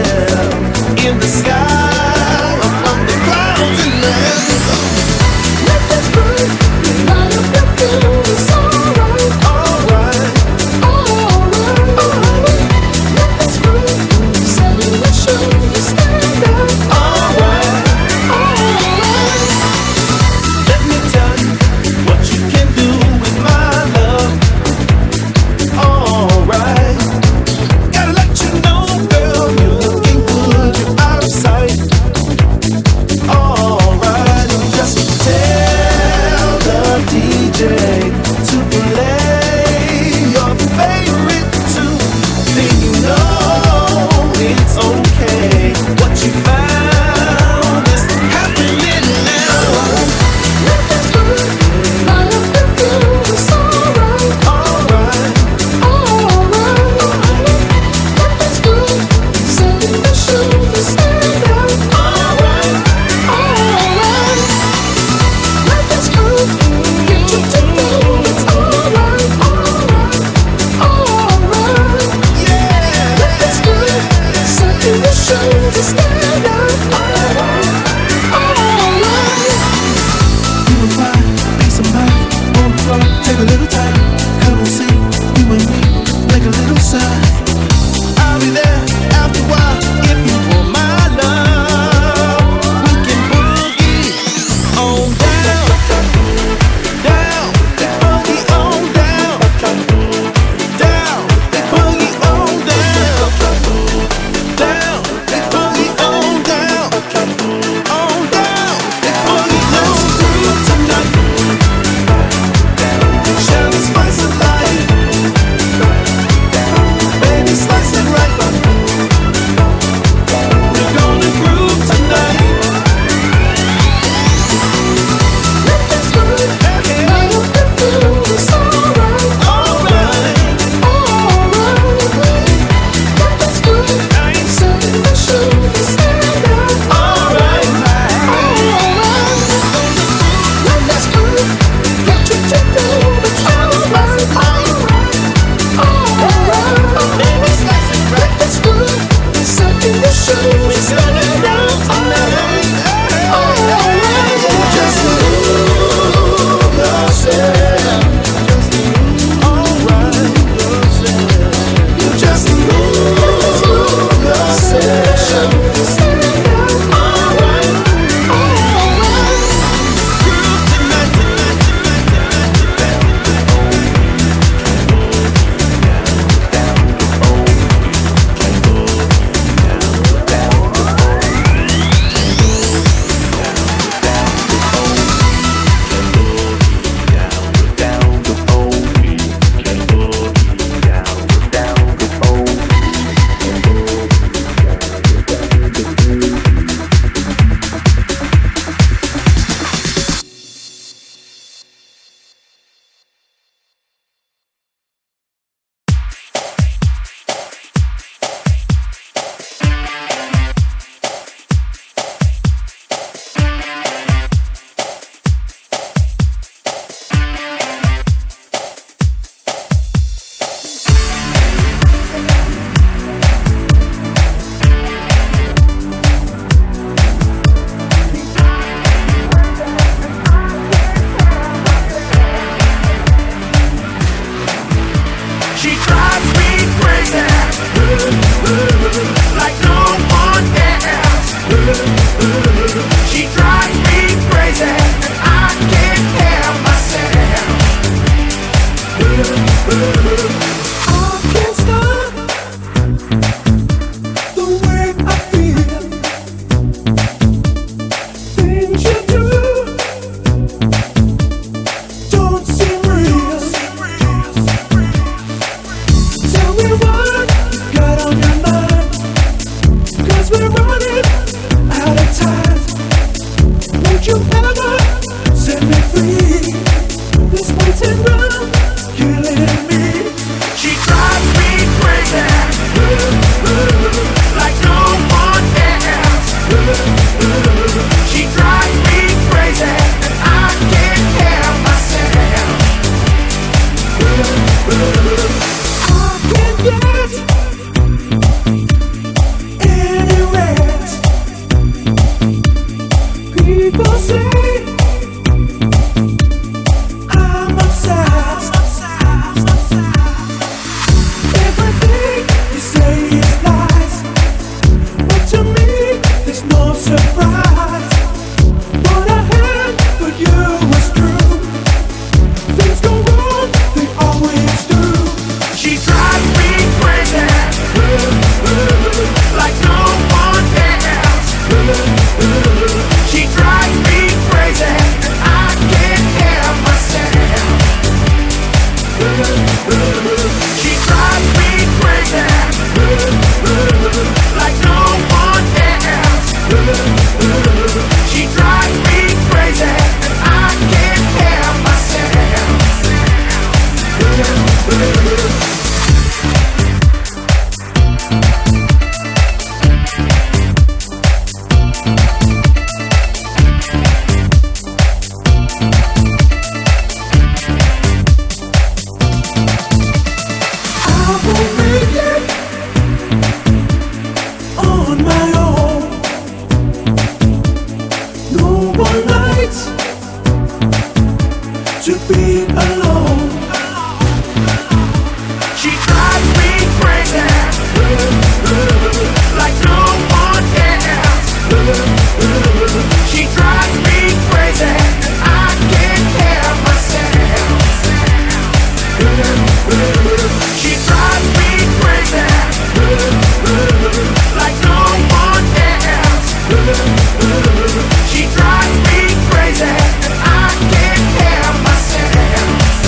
yourself in the sky, on the clouds and land. Let this groove light up your feet. It's alright, Alright, alright, alright. Let this groove set your shoes stand up. alright. Alright. Let me tell you what you can do with my love. Alright, gotta let you know, girl, you're looking good, you're out of sight. Alright, and just tell the DJ to play your favorite tune. Then you know it's okay. What you found is happening now. Let this groove light up your feet. It's alright, Alright, alright. Let this groove set your shoes stand up. alright, Alright. Let this groove get you to move. It's alright, alright, alright. yeah. Let this groove set your shoes stand up. Alright. You will find peace of mind on the floor. Take a little time, come and see you and me make a little sign. I'll be there after a while if you want my love. We can boogie on down, down, boogie on down, down, boogie on down, down, boogie on down, on down, boogie. Let's groove tonight. Share the spice of life. Baby, slice it right. We're gonna groove tonight. Let this groove light up your feet. It's alright, Alright, alright. Let this groove set your shoes stand up. alright. Alright. Let this groove get you to move. It's alright, alright. Baby, slice it right. Let this groove set your shoes We're gonna stand groove up. tonight. Alright. Just move yourself. Alright, yourself. You just move yourself. surprised. What I had for you was true. Things go wrong, they always do. She drives me crazy, like no one else. She drives me crazy, I can't help myself. She drives me crazy, like no one else. She drives me crazy, I can't help myself. I won't make it on my own. No one likes to be alone. She drives me crazy, like no one else. She drives me crazy, I can't help myself. She drives me crazy, like no one else. She drives me crazy, I can't help myself.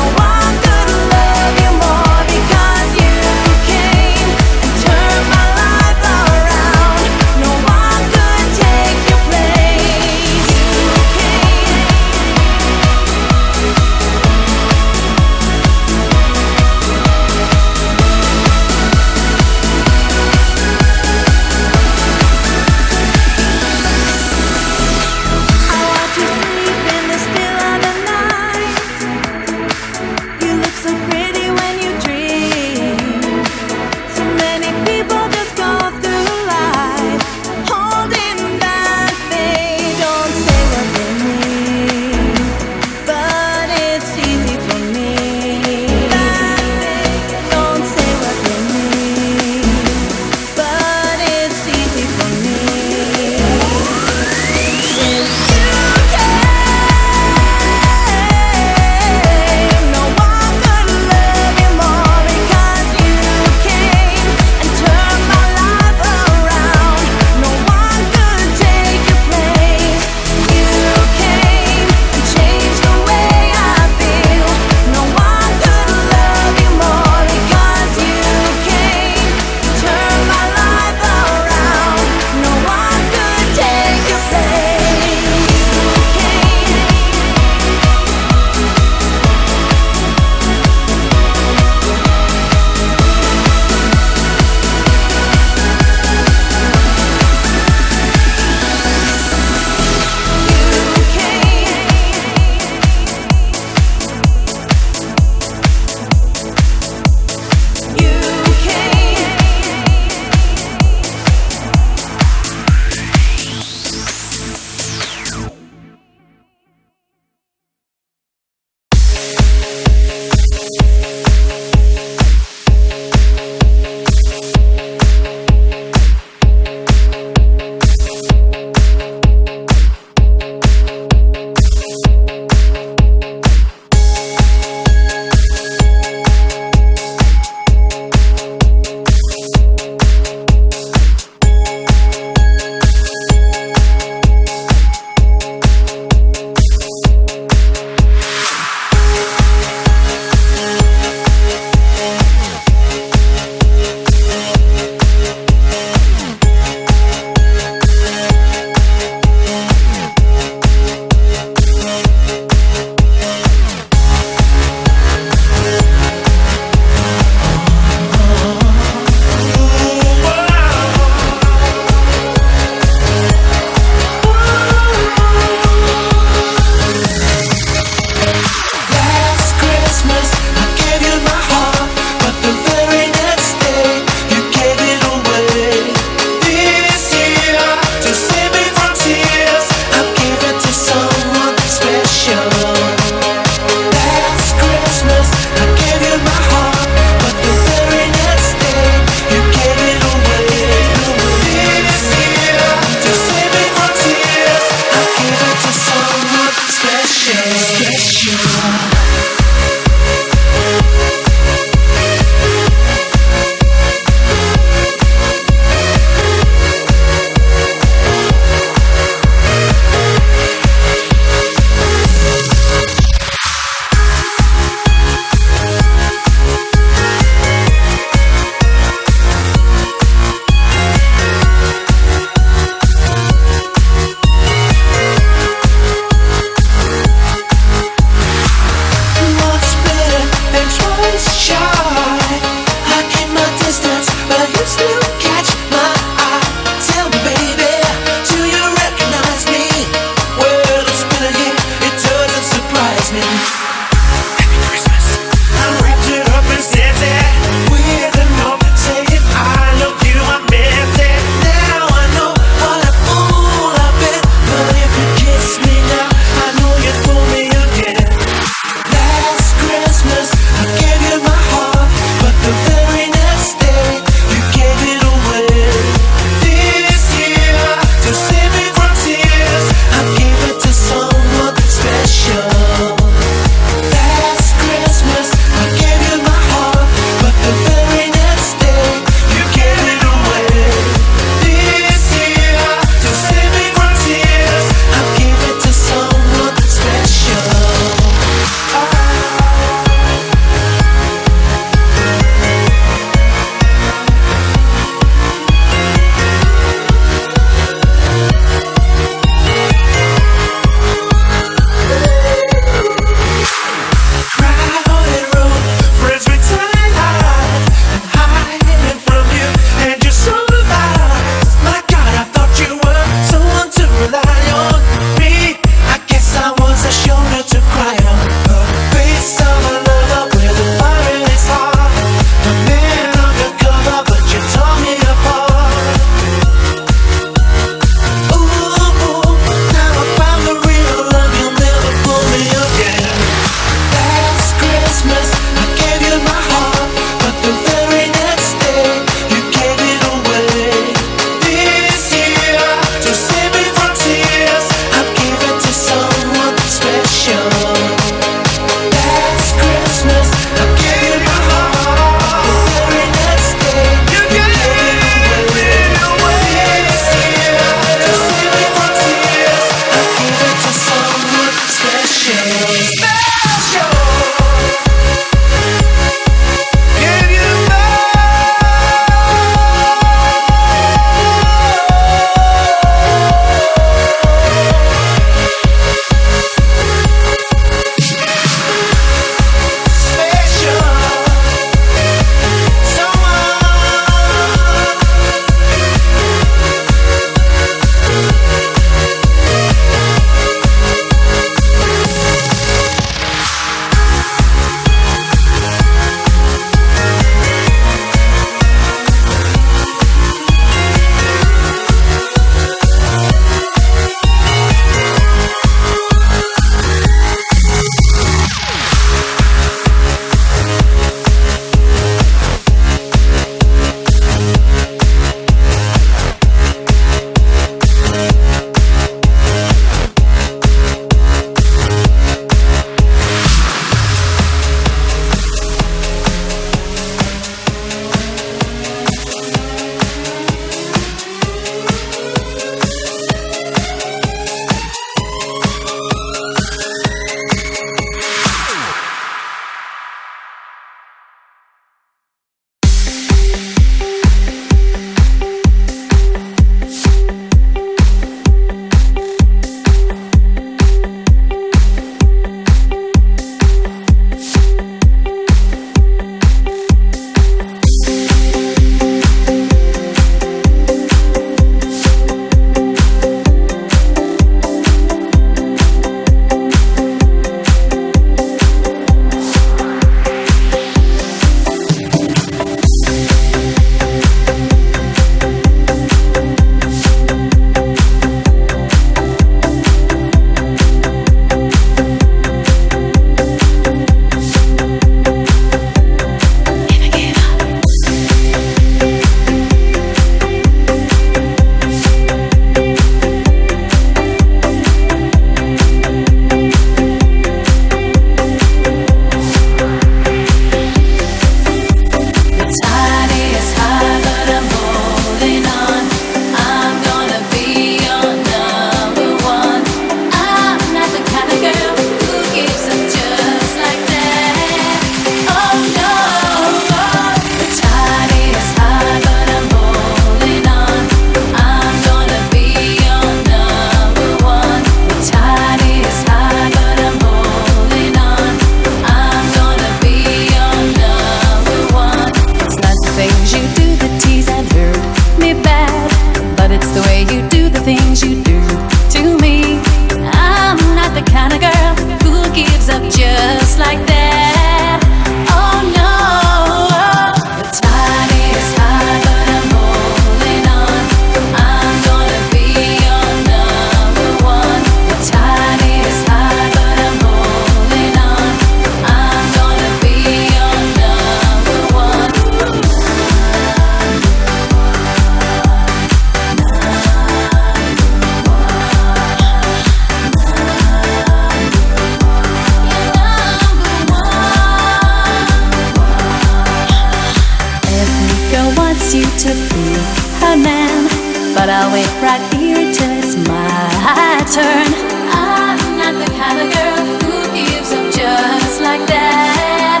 but I'll wait right here till it's my turn. I'm not the kind of girl who gives up just like that.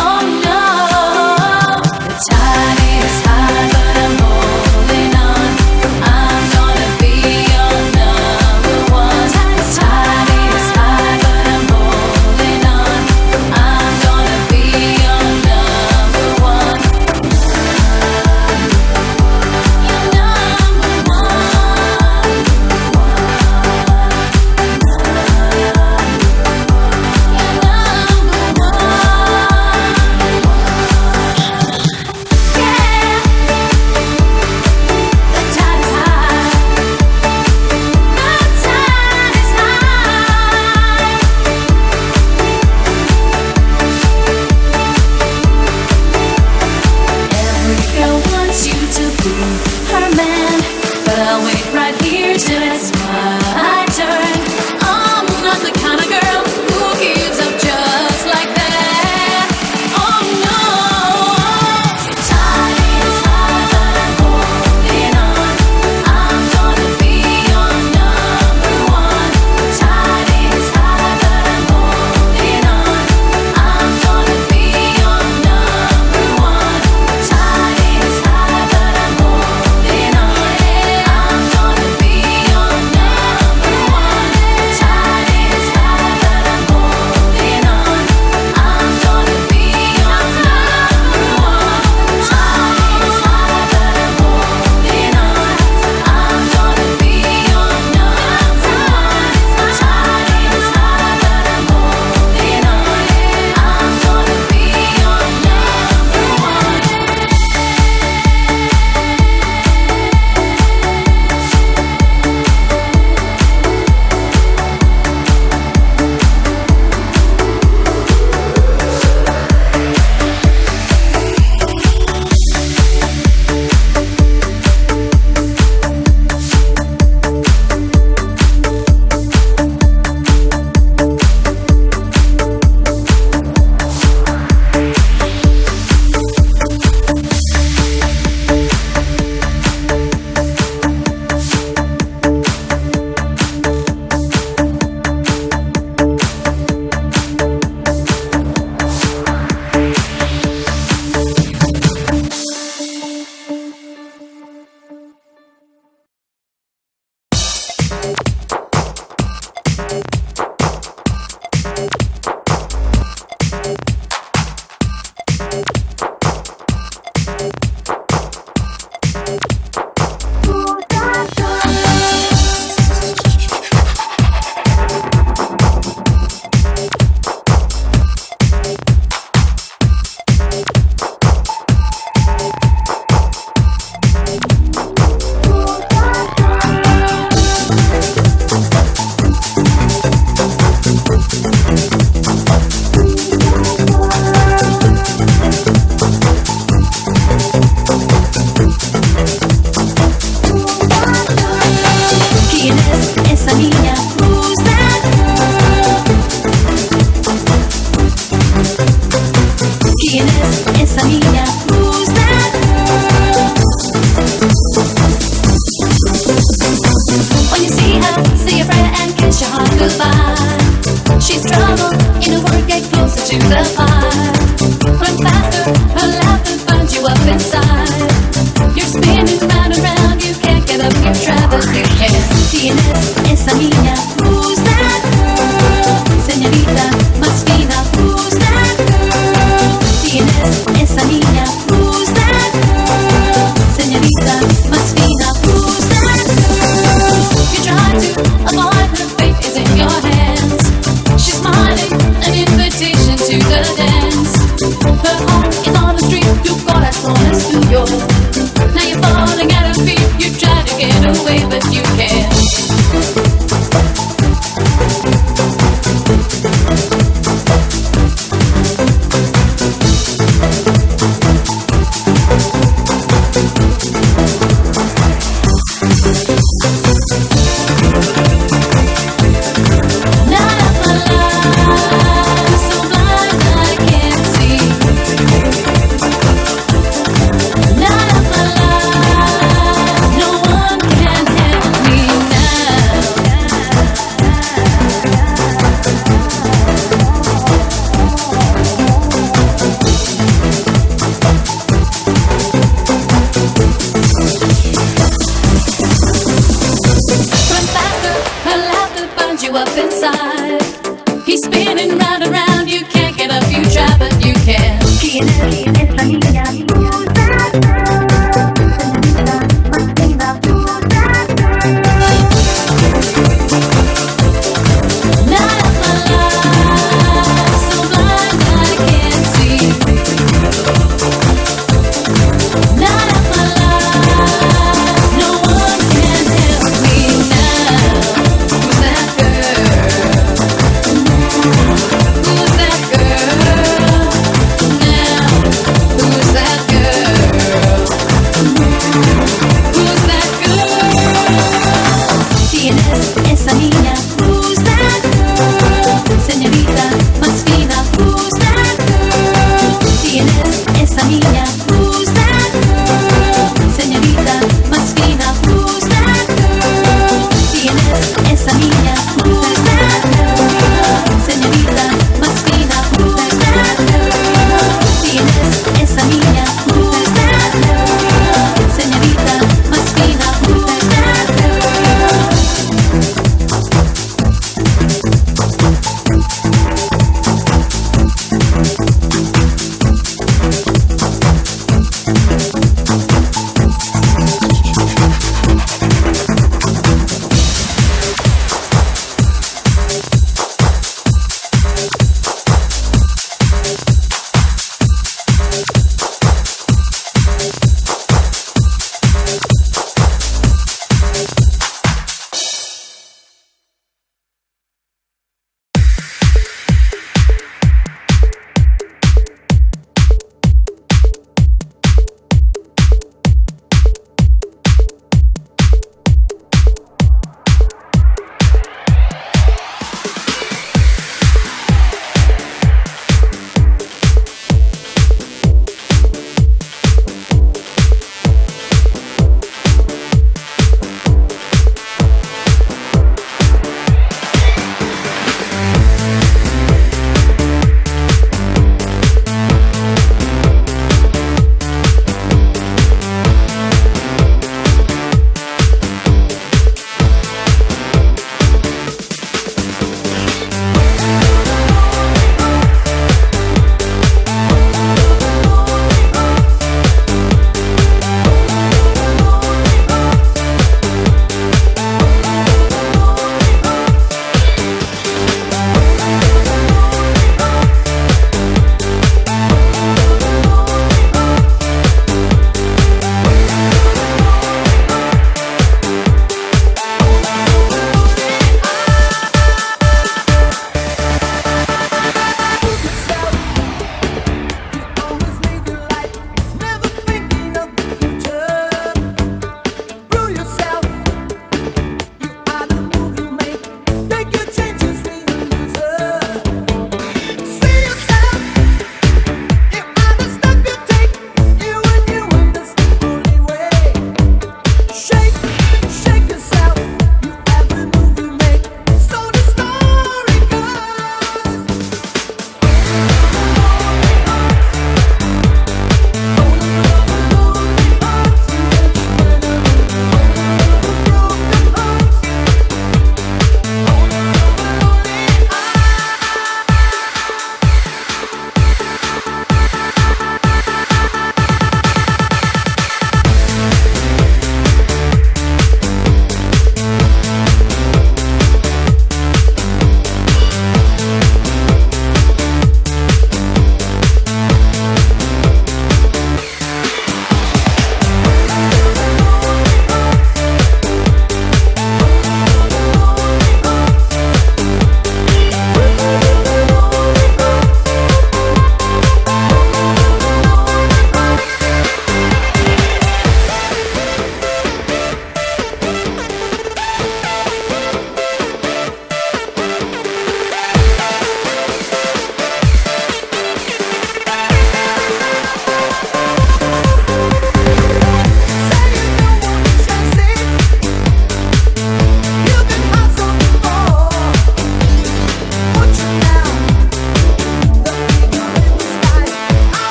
Oh no, the tide is high, but I'm holding on. I'm gonna be your number one. The tide is high, but I'm holding on. I'm gonna be your number one. Your number one.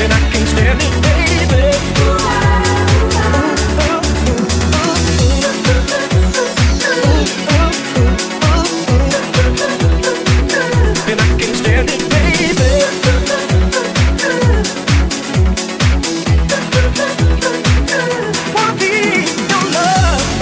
and I can't stand it, baby. And I can't stand it, baby. Wanna be your love.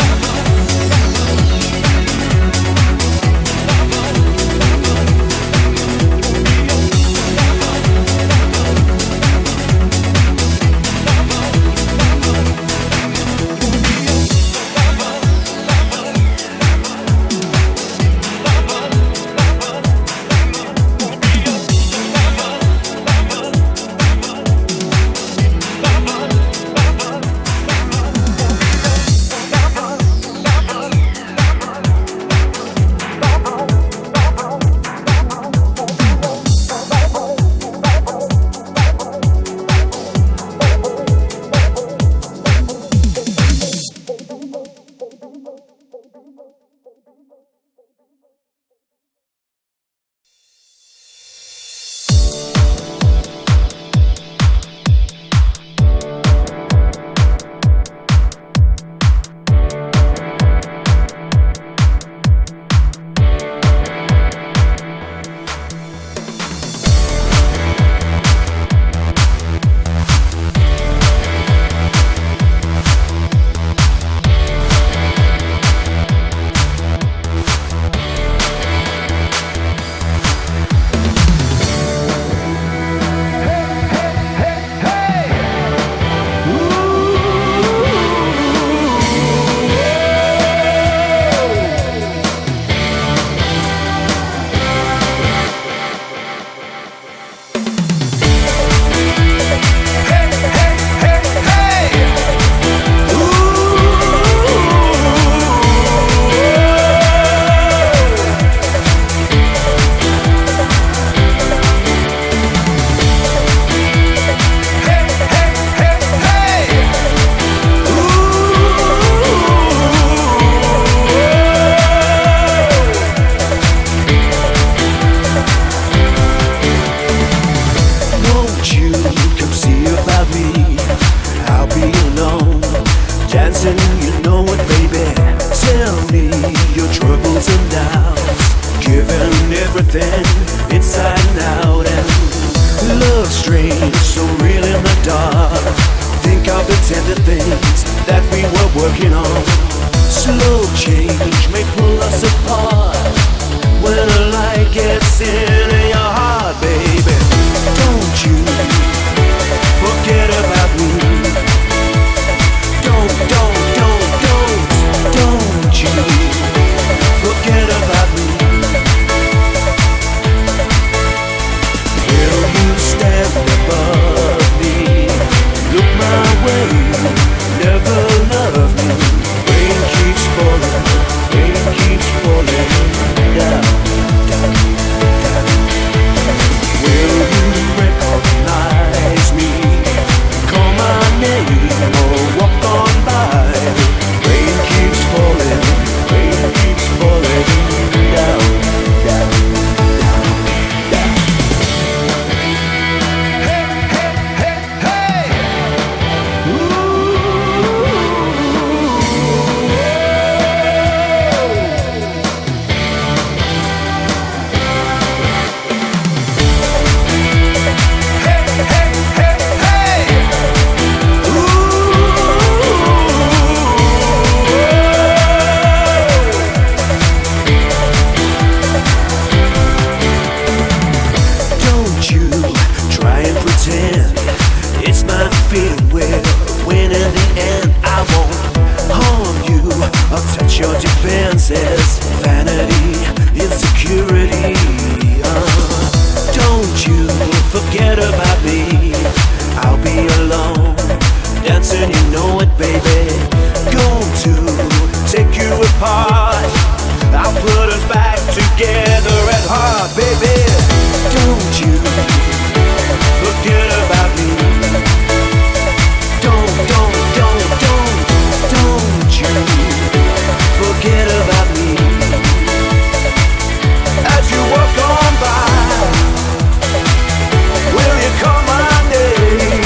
Will you call my name?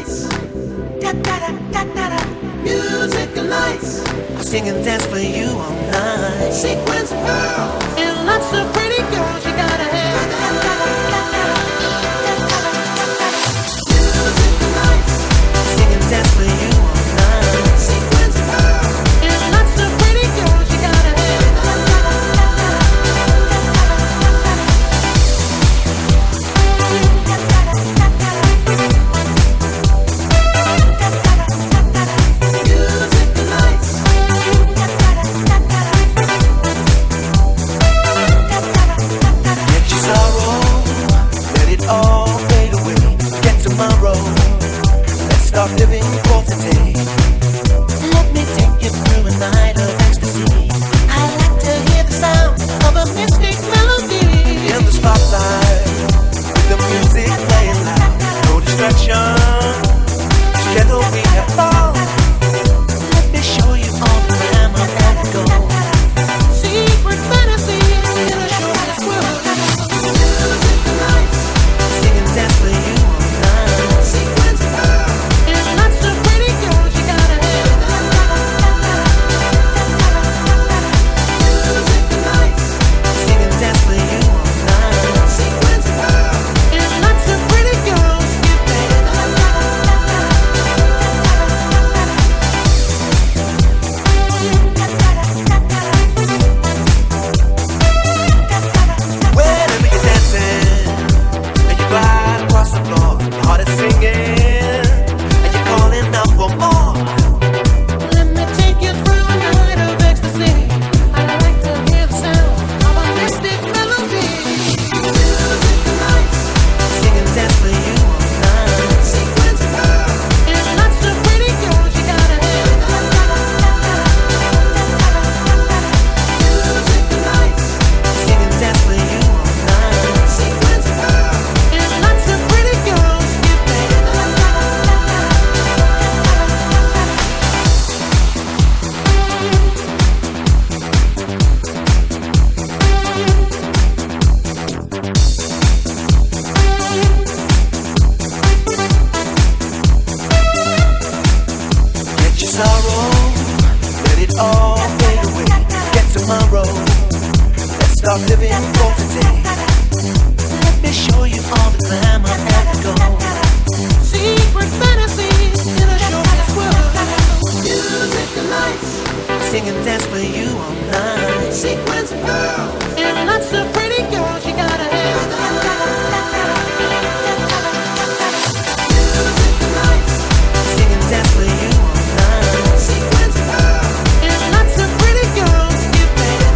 lights. Music and lights. I'll sing and dance for you all night. Sequins, pearls, and lots of pretty girls you gotta have. Music and lights. I'll sing and dance for you all night. Sequins, pearls, and lots of pretty girls you gotta have. Living for today. Let me take you through a night of ecstasy. I like to hear the sound of a mystic melody in the spotlight, with the music playing loud. No distraction. Together we have fun. Let me show you all the glamour and the gold. Secret fantasy in a short world. Music and lights, sing and dance for you all night. Sequence pearl. Lots of pretty girls you gotta have. Music and lights, sing and dance for you all night. Sequence pearl, and lots of pretty girls get paid. Whenever you're dancing and you glide across the floor, your heart is singing. Calling out for more. Let me take you through a night of ecstasy. I like to hear the sound of a mystic melody. Music and lights, sing and dance for you all night. Sequence pearl, and lots of pretty girls you gotta have. Music and lights, sing and dance for you all night. Sequence pearl, and lots of pretty girls get paid. Get your sorrow, let it all fade away. Get tomorrow, let's start living for today. Let me show you all the glamour and the gold. Secret fantasies in a short world. Music and lights, sing and dance for you all night. Sequence pearl, and lots of pretty girls you gotta have. Music and lights, sing and dance for you all night. Sequence pearl, and lots of pretty girls get paid.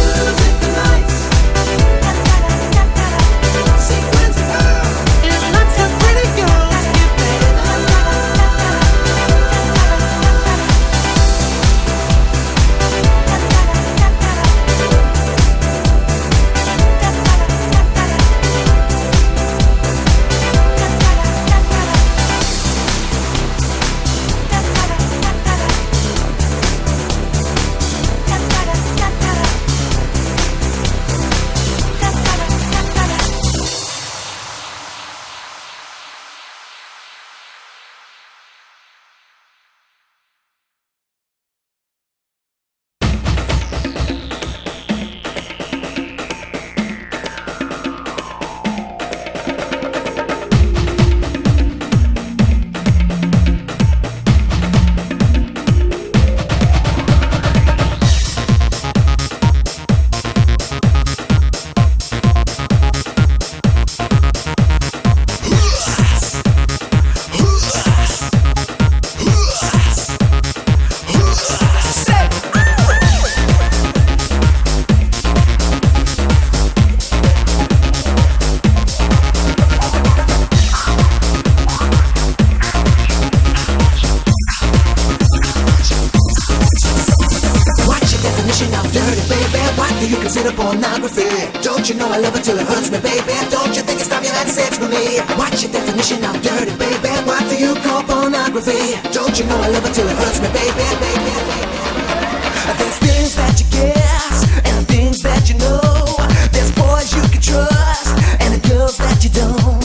Music and lights, sequence pearl, and lots of pretty girls get paid. consider pornography. Don't you know I love it till it hurts me, baby? Don't you think it's time you had sex with me? What's your definition of dirty, baby? What do you call pornography? Don't you know I love it till it hurts me, baby? There's things that you guess and things that you know. There's boys you can trust and the girls that you don't.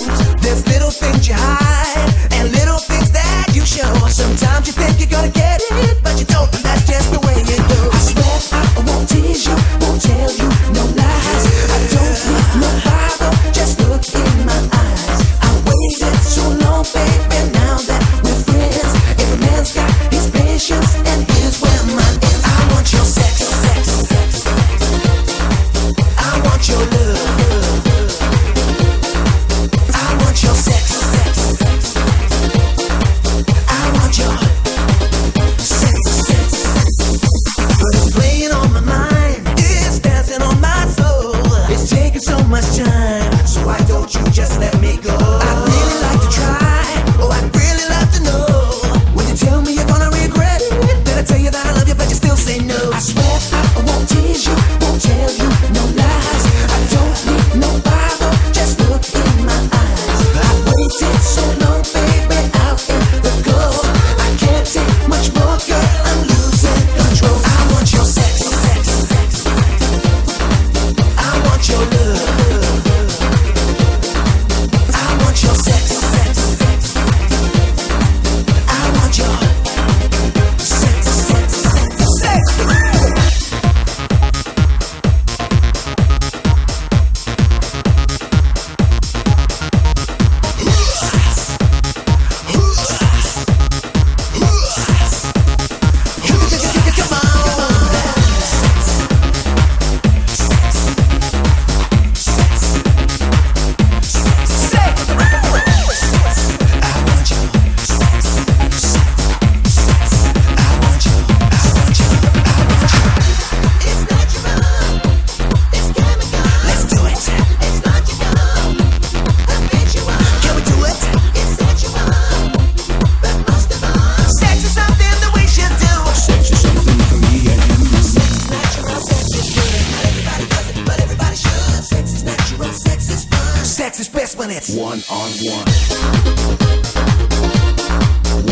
Sex is best when it's one on one.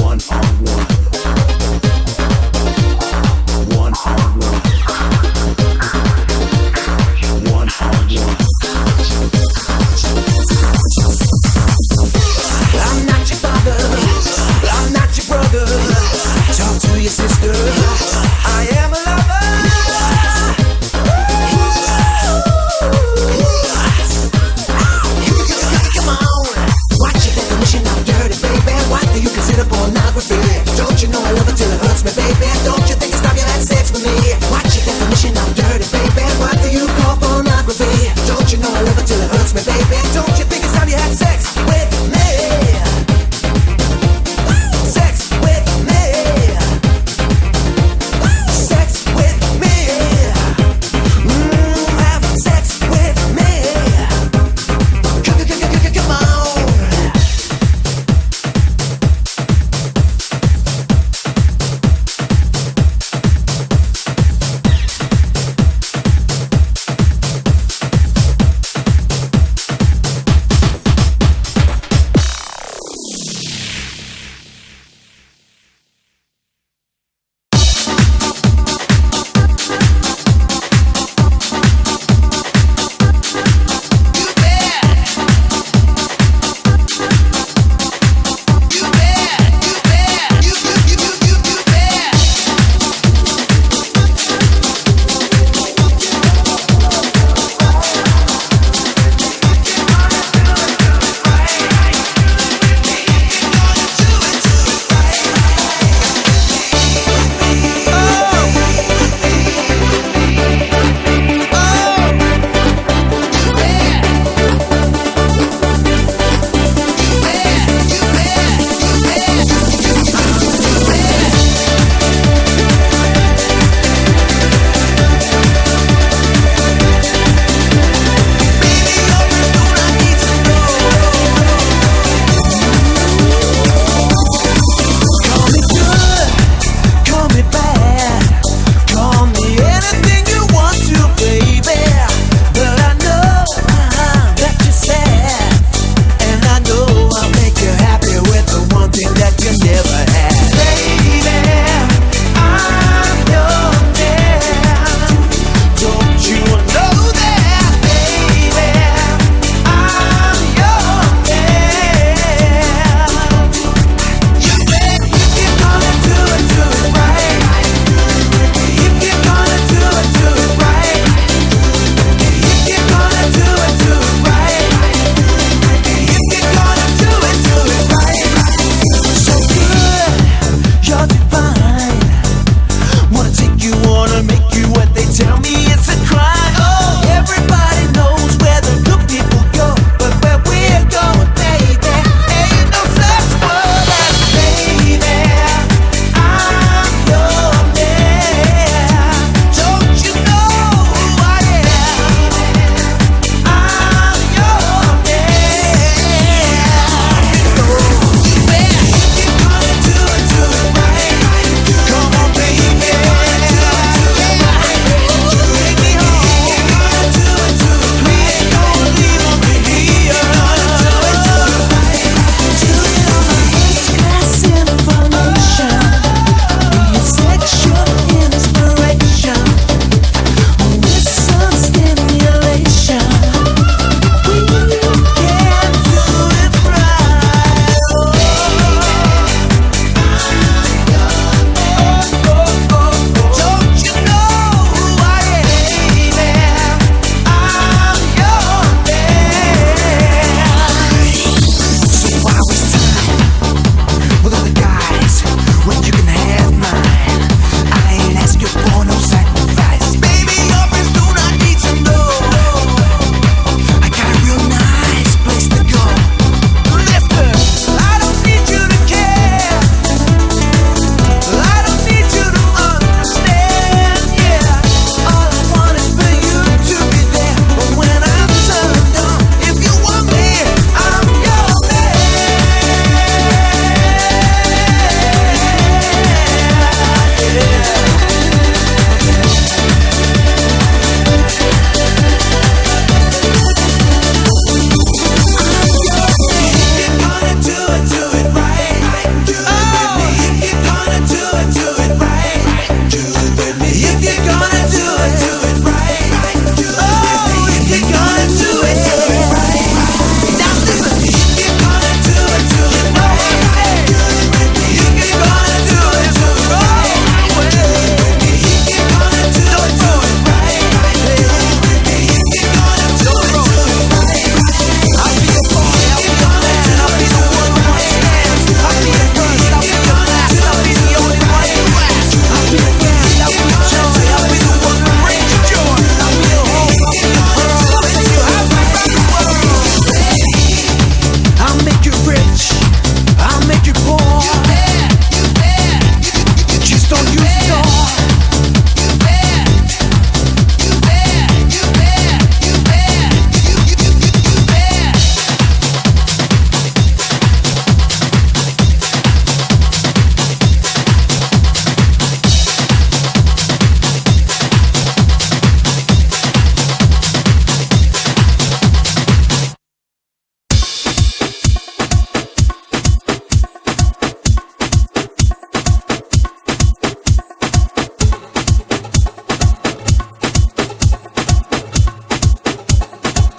One on one. One on one. One on one. I'm not your father, I'm not your brother. Talk to your sister, I am a lover. Come on, watch your definition of dirty, baby. What do you consider pornography? Don't you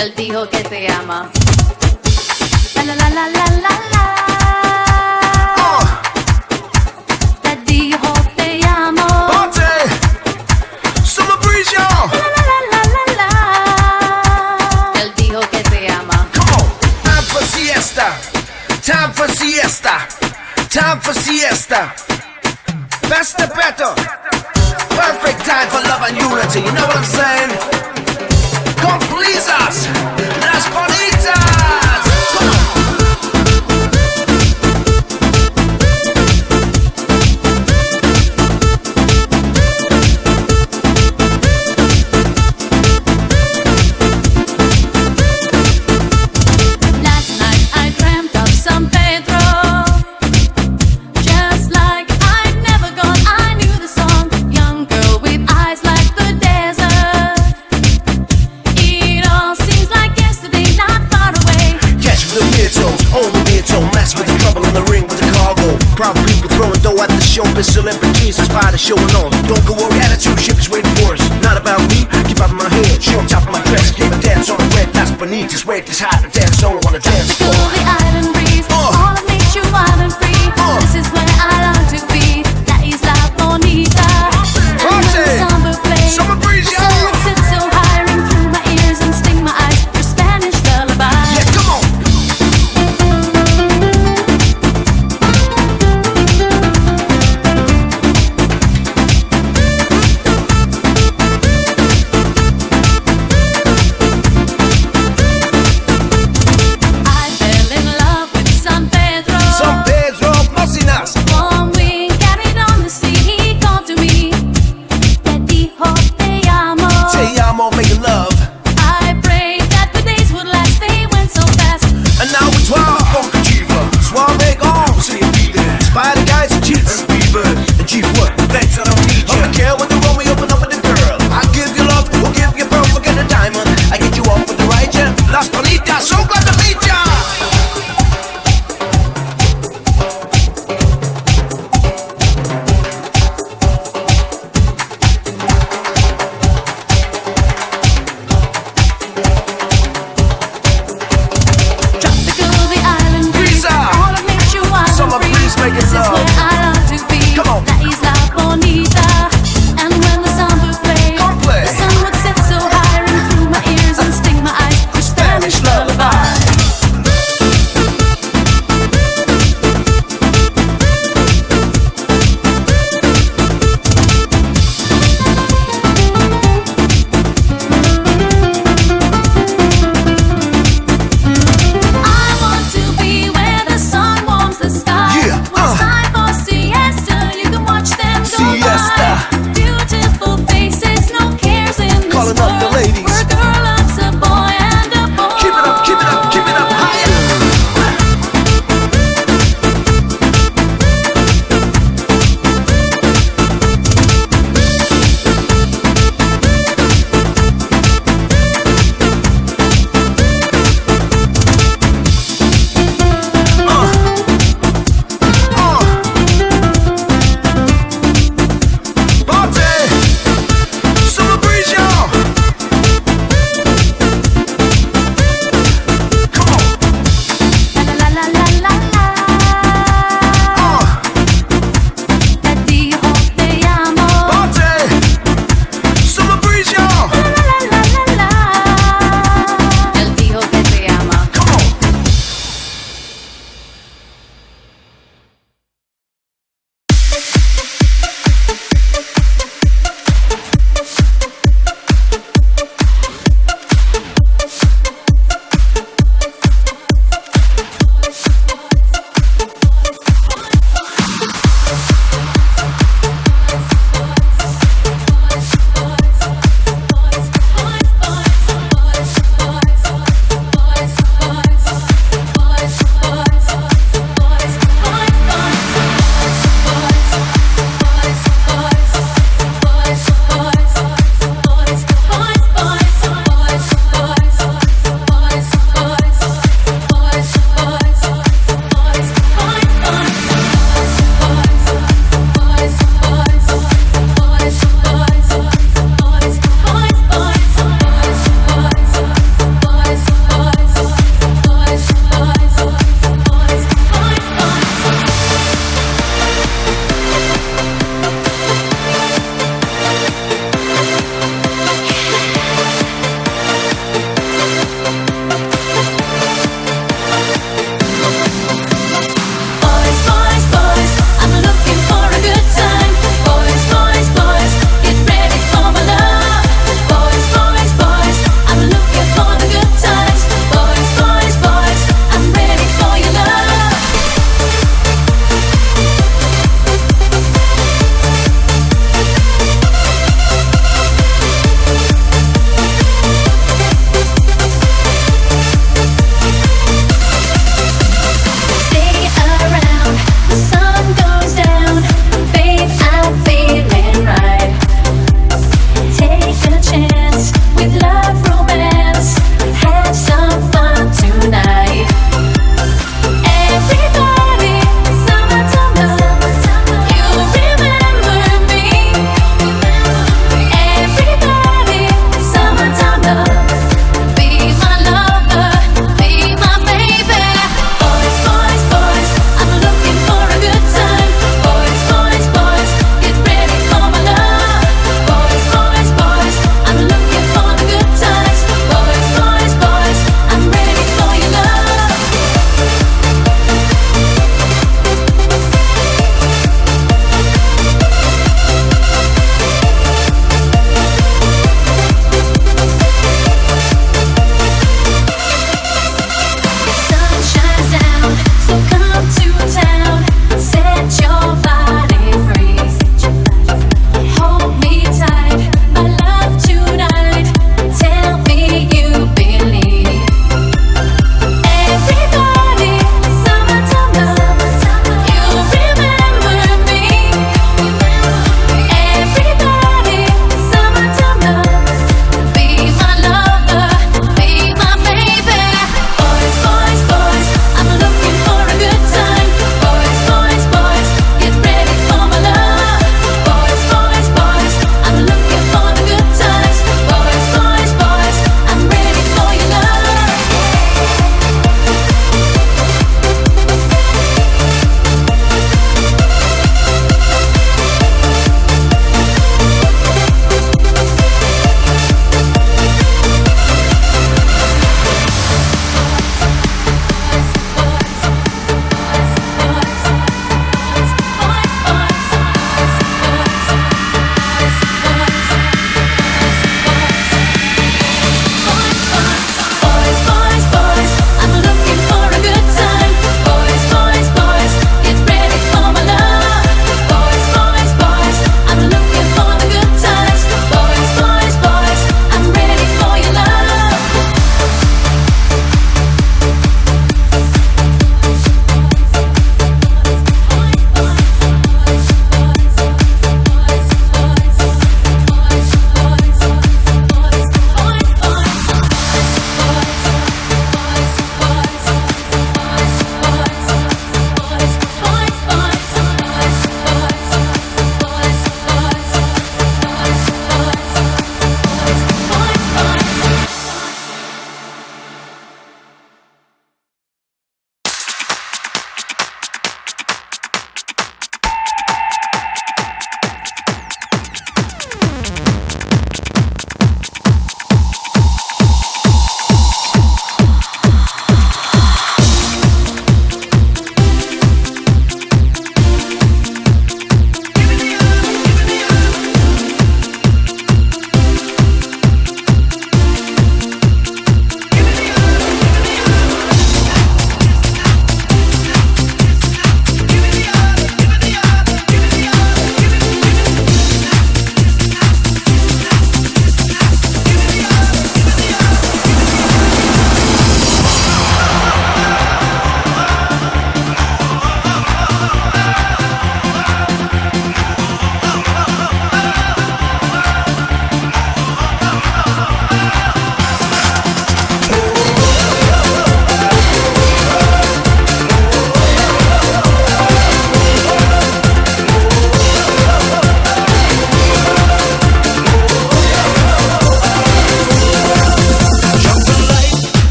Él dijo que te ama. La la la la la la la. Te dijo te amo. Party! Summer breeze, y'all! La la la la la. Él dijo que te ama. Come on! Time for siesta! Time for siesta! Time for siesta! Best the better! Perfect time for love and unity, you know what I'm saying? Come please us! Las bonitas! Come on! Last night I dreamt of San Pedro. Just like I'd never gone, I knew the song. Young girl with eyes like the desert. It all seems like yesterday, not far away. Catch the midtoes, on the midtone, mess with the trouble in the ring with the cargo. Proud people throwing dough at the show, but celebrities inspired to showing on. Don't go worry, attitude ship is waiting for us. Not about me, keep out of my head, show on top of my dress, give a dance on the red, that's beneath, just wait, this hot and dance, don't wanna dance Feel floor. the island breeze, all of nature wild and free. This is where I long to be, La Isla Bonita. Party! Summer play, Summer breeze, the y'all! sun sits so high, ring through my ears and sting my eyes. Your Spanish lullaby. Yeah, come on!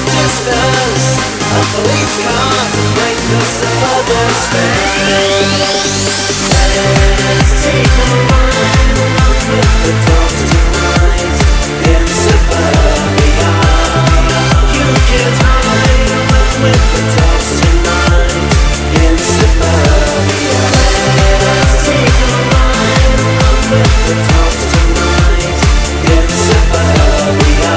the distance, a police car to break the suburban space. Let's take a ride along with the dogs tonight in suburbia. You can hide along with the dogs tonight in suburbia. Let's take a ride along with the dogs tonight in suburbia.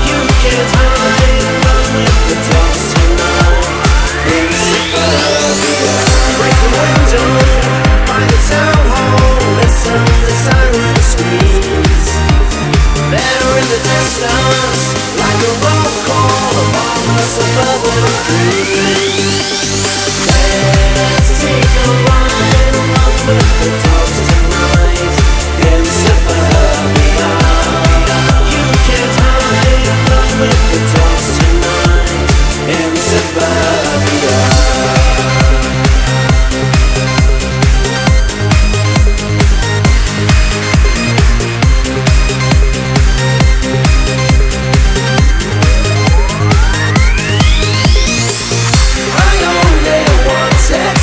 You can hide along with the dogs tonight in suburbia. Break the window by the town hall, listen to silent screams. There in the distance, like a roll call along a suburban street. Let's take a ride along with the dogs tonight in suburbia. You can't hide along with the dogs tonight in suburbia.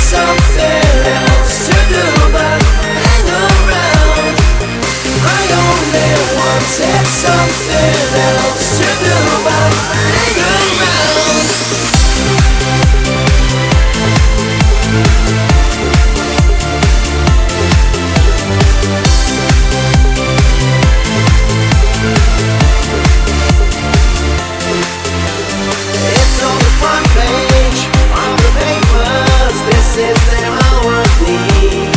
Something else to do but hang around. I only wanted something else to do but hang around. It's on the front page of the papers. This is their hour of need.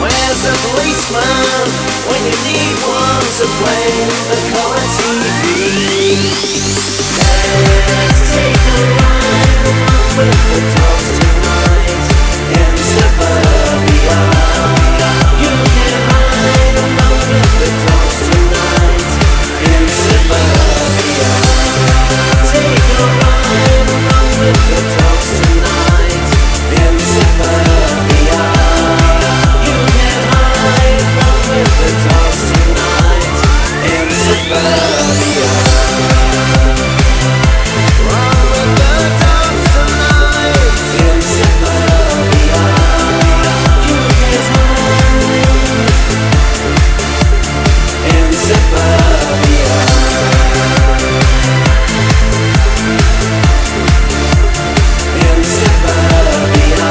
Where's a policeman when you need one to play the color TV? Let's take a ride along with the dogs tonight in suburbia. You can hide along with the dogs tonight in suburbia. Take a ride along with the dogs tonight in suburbia. You can hide along with the dogs tonight in suburbia. Run with the dogs tonight in suburbia. You can hide in suburbia. In suburbia.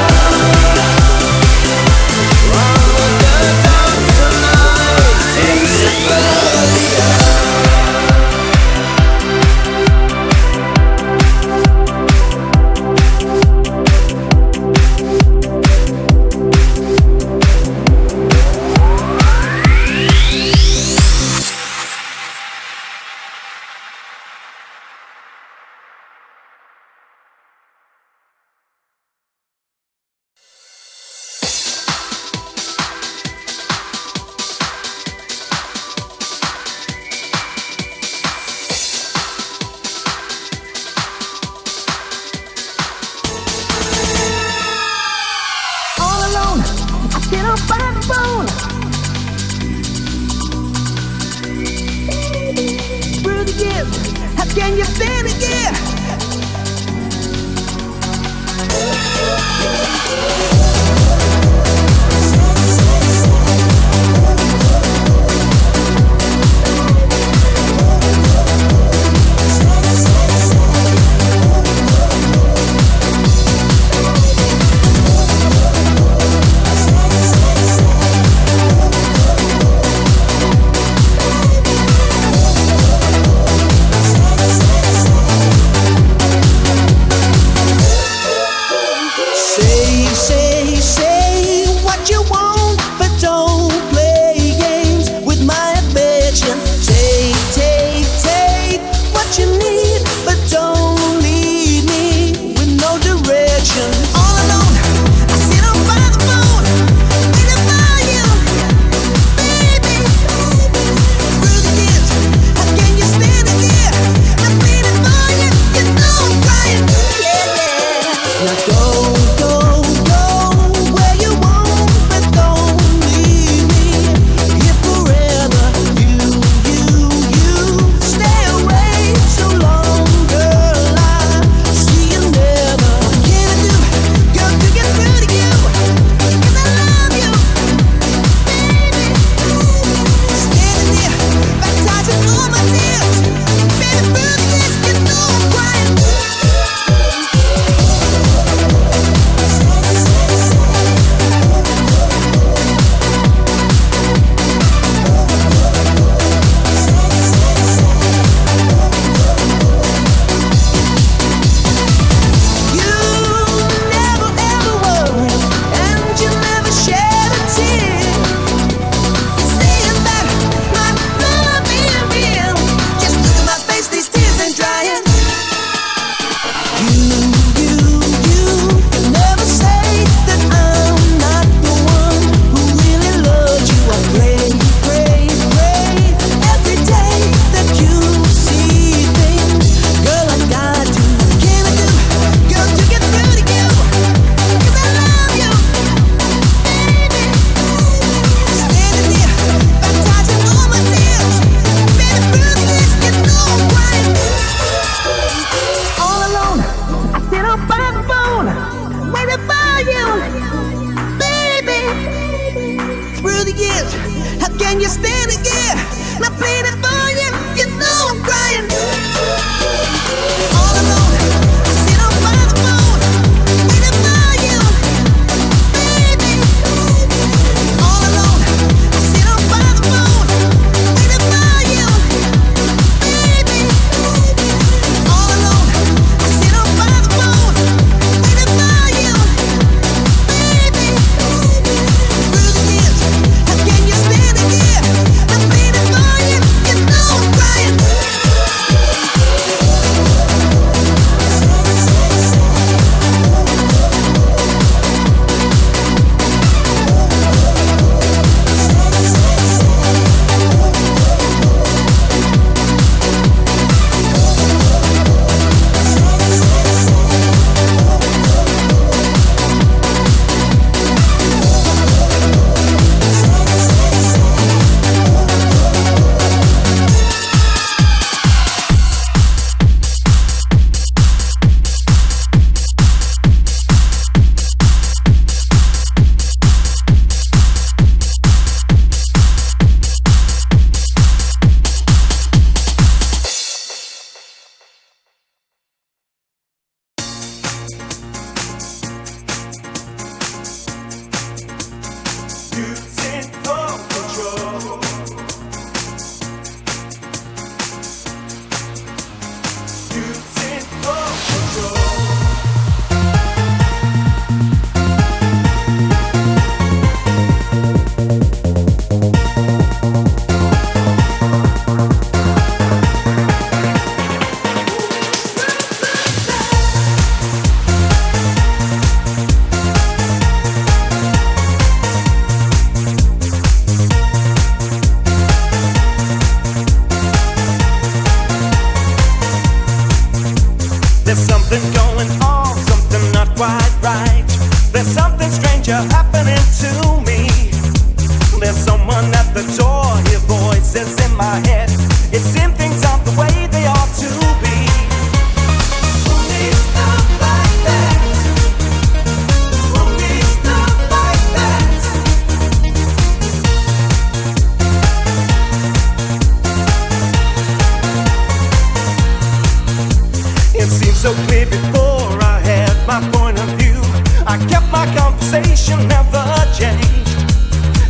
Run with the dogs tonight in suburbia. All alone, I get up by the phone. Through the years, how can you feel again? Say There's something going on, something not quite right. There's something stranger happening to me. There's someone at the door, hear voices in my head. It seems things aren't the way they ought to be. Won't be stuff like that. Won't be stuff like that. It seemed so clear before I had my point of view. I kept my conversation, never changed.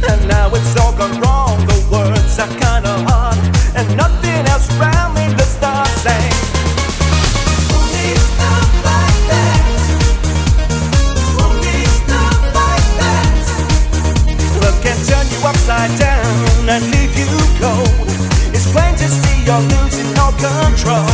And now it's all gone wrong, the words are kinda hard, and nothing else around me that's the same. Won't be stuff like that. Won't be stuff like that. Love can turn you upside down and leave you cold. It's plain to see you're losing all control.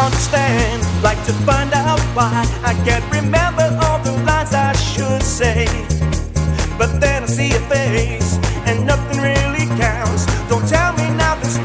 Understand, like to find out why I can't remember all the lines I should say. But then I see your face and nothing really counts. Don't tell me now this